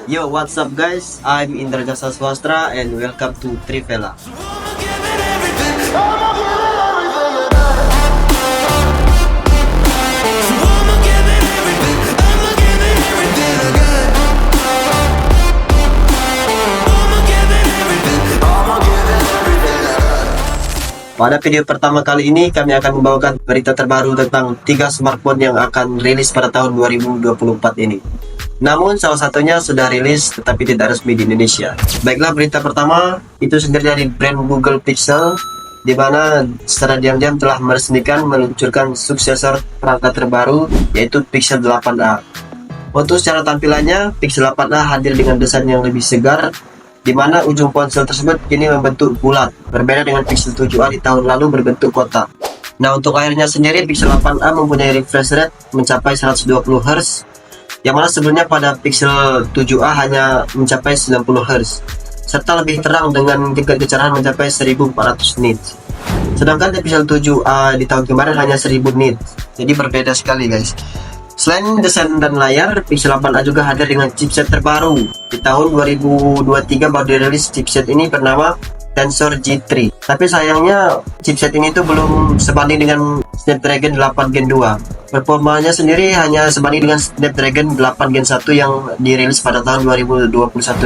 Yo, what's up guys? I'm Indra Jasa Swastra and welcome to Trivela. Pada video pertama kali ini kami akan membawakan berita terbaru tentang 3 smartphone yang akan rilis pada tahun 2024 ini. Namun salah satunya sudah rilis tetapi tidak resmi di Indonesia. Baiklah, berita pertama itu sendiri dari brand Google Pixel, di mana secara diam-diam telah meresmikan meluncurkan suksesor perangkat terbaru yaitu Pixel 8a. Untuk secara tampilannya, Pixel 8a hadir dengan desain yang lebih segar, di mana ujung ponsel tersebut kini membentuk bulat, berbeda dengan Pixel 7a di tahun lalu berbentuk kotak. Nah, untuk layarnya sendiri Pixel 8a mempunyai refresh rate mencapai 120 Hz, yang mana sebelumnya pada Pixel 7a hanya mencapai 90 Hz, serta lebih terang dengan tingkat kecerahan mencapai 1400 nits. Sedangkan di Pixel 7a di tahun kemarin hanya 1000 nits, jadi berbeda sekali guys. Selain desain dan layar, Pixel 8a juga hadir dengan chipset terbaru. Di tahun 2023 baru dirilis chipset ini bernama Tensor G3. Tapi sayangnya chipset ini tuh belum sebanding dengan Snapdragon 8 Gen 2. Performanya sendiri hanya sebanding dengan Snapdragon 8 Gen 1 yang dirilis pada tahun 2021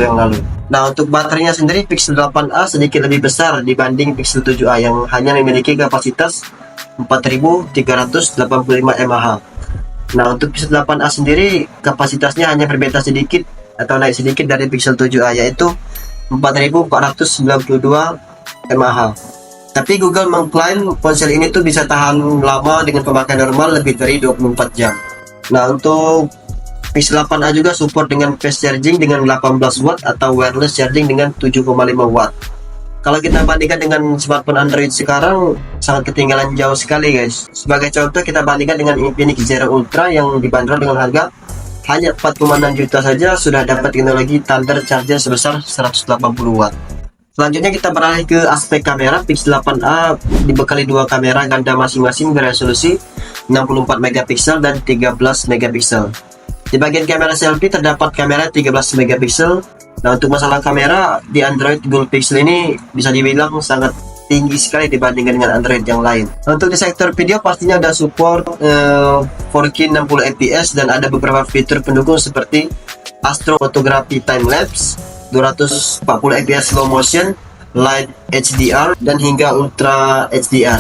yang lalu. Nah, untuk baterainya sendiri Pixel 8a sedikit lebih besar dibanding Pixel 7a yang hanya memiliki kapasitas 4385 mAh. Nah, untuk Pixel 8a sendiri kapasitasnya hanya berbeda sedikit atau naik sedikit dari Pixel 7a, yaitu 4492 mAh. Tapi Google mengklaim ponsel ini tuh bisa tahan lama dengan pemakaian normal lebih dari 24 jam. Nah, untuk Pixel 8a juga support dengan fast charging dengan 18 watt atau wireless charging dengan 7,5 watt. Kalau kita bandingkan dengan smartphone Android sekarang, sangat ketinggalan jauh sekali guys. Sebagai contoh, kita bandingkan dengan Infinix Zero Ultra yang dibanderol dengan harga hanya 4,6 juta saja sudah dapat teknologi Thunder Charger sebesar 180 watt. Selanjutnya kita beralih ke aspek kamera. Pixel 8a dibekali dua kamera ganda masing-masing beresolusi 64 megapiksel dan 13 megapiksel. Di bagian kamera selfie terdapat kamera 13 megapiksel. Nah, untuk masalah kamera di Android Google Pixel ini bisa dibilang sangat tinggi sekali dibandingkan dengan Android yang lain. Nah, untuk di sektor video pastinya ada support 4K 60 fps dan ada beberapa fitur pendukung seperti Astro Photography Time Lapse, 240 fps slow motion, Light HDR dan hingga Ultra HDR.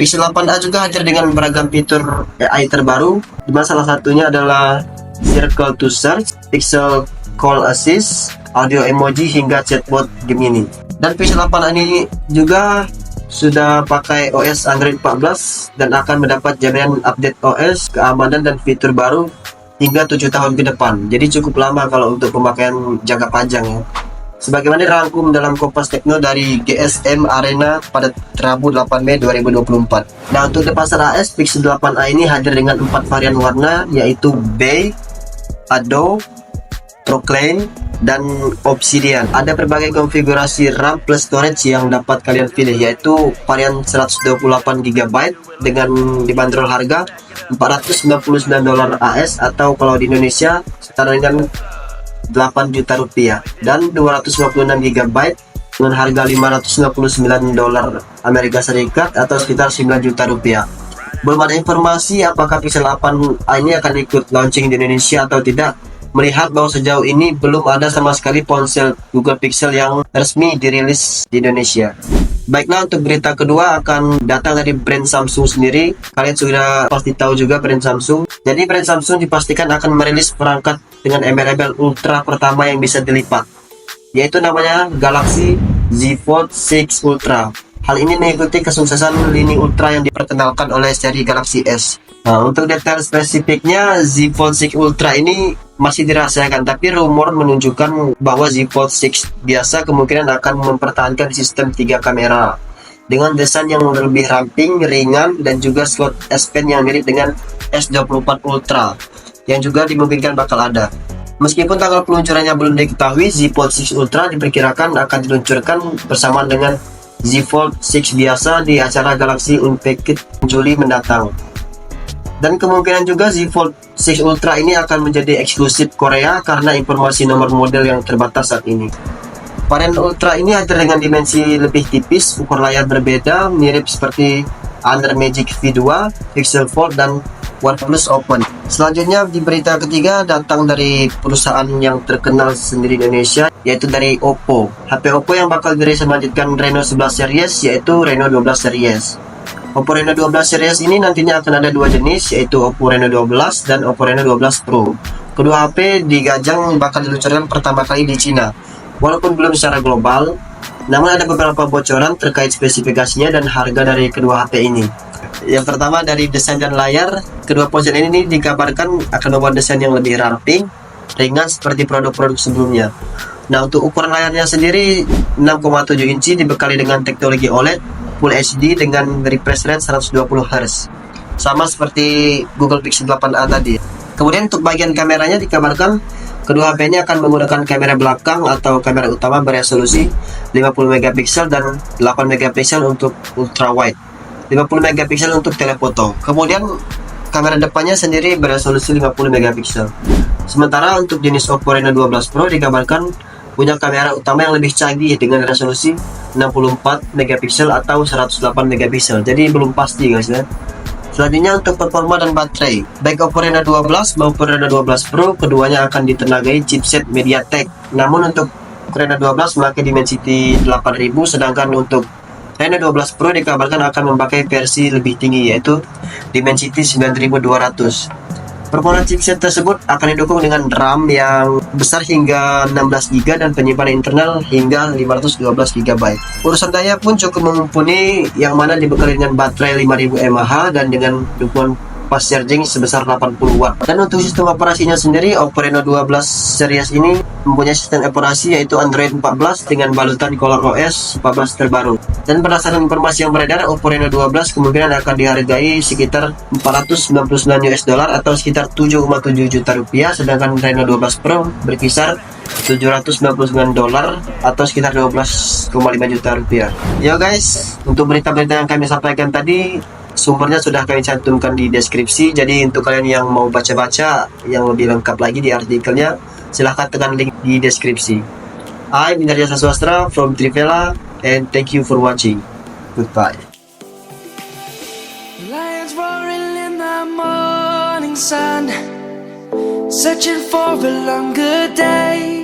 Pixel 8a juga hadir dengan beragam fitur AI terbaru, di mana salah satunya adalah Circle to Search, Pixel Call Assist, audio emoji hingga chatbot Gemini. Dan Pixel 8a ini juga sudah pakai OS Android 14 dan akan mendapat jaminan update OS, keamanan dan fitur baru hingga 7 tahun ke depan. Jadi cukup lama kalau untuk pemakaian jangka panjang ya. Sebagaimana dirangkum dalam Kompas Tekno dari GSM Arena pada Rabu 8 Mei 2024. Nah, untuk di pasar AS, Pixel 8a ini hadir dengan 4 varian warna, yaitu Bay, Ado, Proclaim, dan Obsidian. Ada berbagai konfigurasi RAM plus storage yang dapat kalian pilih, yaitu varian 128GB dengan dibanderol harga $499 AS atau kalau di Indonesia setara dengan 8 juta rupiah, dan 256GB dengan harga $559 Amerika Serikat atau sekitar 9 juta rupiah. Belum ada informasi apakah Pixel 8a ini akan ikut launching di Indonesia atau tidak, melihat bahwa sejauh ini belum ada sama sekali ponsel Google Pixel yang resmi dirilis di Indonesia. Baiklah, untuk berita kedua akan datang dari brand Samsung sendiri. Kalian sudah pasti tahu juga brand Samsung. Jadi brand Samsung dipastikan akan merilis perangkat dengan embel-embel ultra pertama yang bisa dilipat, yaitu namanya Galaxy Z Fold 6 Ultra. Hal ini mengikuti kesuksesan lini Ultra yang diperkenalkan oleh seri Galaxy S. Nah, untuk detail spesifiknya Z Fold 6 Ultra ini masih dirahasiakan, tapi rumor menunjukkan bahwa Z Fold 6 biasa kemungkinan akan mempertahankan sistem 3 kamera dengan desain yang lebih ramping, ringan, dan juga slot S Pen yang mirip dengan S24 Ultra yang juga dimungkinkan bakal ada. Meskipun tanggal peluncurannya belum diketahui, Z Fold 6 Ultra diperkirakan akan diluncurkan bersamaan dengan Z Fold 6 biasa di acara Galaxy Unpacked Juli mendatang. Dan kemungkinan juga Z Fold 6 Ultra ini akan menjadi eksklusif Korea karena informasi nomor model yang terbatas saat ini. Varian Ultra ini hadir dengan dimensi lebih tipis, ukur layar berbeda, mirip seperti Honor Magic V2, Pixel Fold, dan OnePlus Open. Selanjutnya di berita ketiga datang dari perusahaan yang terkenal sendiri di Indonesia, yaitu dari Oppo. HP Oppo yang bakal dirilis melanjutkan Reno 11 series, yaitu Reno 12 series. Oppo Reno 12 series ini nantinya akan ada dua jenis, yaitu Oppo Reno 12 dan Oppo Reno 12 Pro. Kedua HP digajang bakal diluncurkan pertama kali di Cina, walaupun belum secara global. Namun ada beberapa bocoran terkait spesifikasinya dan harga dari kedua HP ini. Yang pertama dari desain dan layar, kedua ponsel ini dikabarkan akan membuat desain yang lebih ramping, ringan seperti produk-produk sebelumnya. Nah, untuk ukuran layarnya sendiri 6,7 inci dibekali dengan teknologi OLED Full HD dengan refresh rate 120 Hz. Sama seperti Google Pixel 8a tadi. Kemudian untuk bagian kameranya dikabarkan kedua HP ini akan menggunakan kamera belakang atau kamera utama beresolusi 50 megapiksel dan 8 megapiksel untuk ultra wide, 50 megapiksel untuk telefoto. Kemudian kamera depannya sendiri beresolusi 50 megapiksel. Sementara untuk jenis Oppo Reno 12 Pro dikabarkan punya kamera utama yang lebih canggih dengan resolusi 64 megapiksel atau 108 megapiksel. Jadi belum pasti guys ya. Selanjutnya untuk performa dan baterai, baik Oppo Reno 12 maupun Reno 12 Pro keduanya akan ditenagai chipset MediaTek. Namun untuk Reno 12 memakai Dimensity 8000, sedangkan untuk Reno 12 Pro dikabarkan akan memakai versi lebih tinggi, yaitu Dimensity 9200. Performa chipset tersebut akan didukung dengan RAM yang besar hingga 16GB dan penyimpanan internal hingga 512 GB. Urusan daya pun cukup mumpuni, yang mana dibekali dengan baterai 5000 mAh dan dengan dukungan fast charging sebesar 80 Watt. Dan untuk sistem operasinya sendiri, Oppo Reno 12 series ini mempunyai sistem operasi yaitu Android 14 dengan balutan ColorOS 14 terbaru. Dan berdasarkan informasi yang beredar, Oppo Reno 12 kemungkinan akan dihargai sekitar 499 US dollar atau sekitar 7,7 juta rupiah, sedangkan Reno 12 Pro berkisar 799 dolar atau sekitar 12,5 juta rupiah. Ya guys, untuk berita-berita yang kami sampaikan tadi, sumbernya sudah kami cantumkan di deskripsi. Jadi untuk kalian yang mau baca-baca yang lebih lengkap lagi di artikelnya, silahkan tekan link di deskripsi. I'm Indra Jasa Swastra from Trivela, and thank you for watching. Goodbye. Lions roaring in the morning sun, searching for a longer day.